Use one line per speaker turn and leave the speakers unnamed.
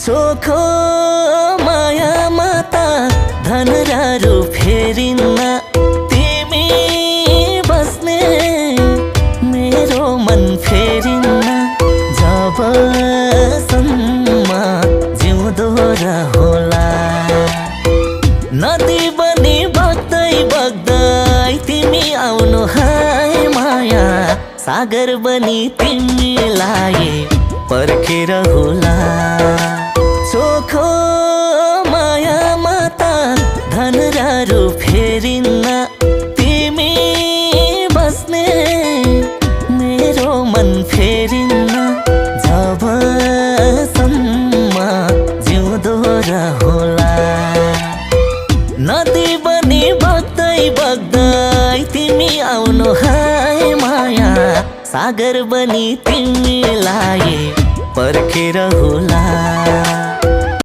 चोखो मायामा त धनरारू फेरिन्न तिमी बस्ने मेरो मन फेरिन्न जबसम्म जिउँदो रहोला। नदी बनी बग्दै बग्दै तिमी आउनु हाय माया सागर बनी तिमीलाई पर्खेर होला। चोखो मायामा त धनरारू फेरिन्न तिमी बस्ने मेरो मन फेरिन्न जबसम्म जिउँदो रहोला। नदी बनी बग्दै बग्दै तिमी आउनु हाय माया सागर बनी तिमीलाई पर्खेर होला।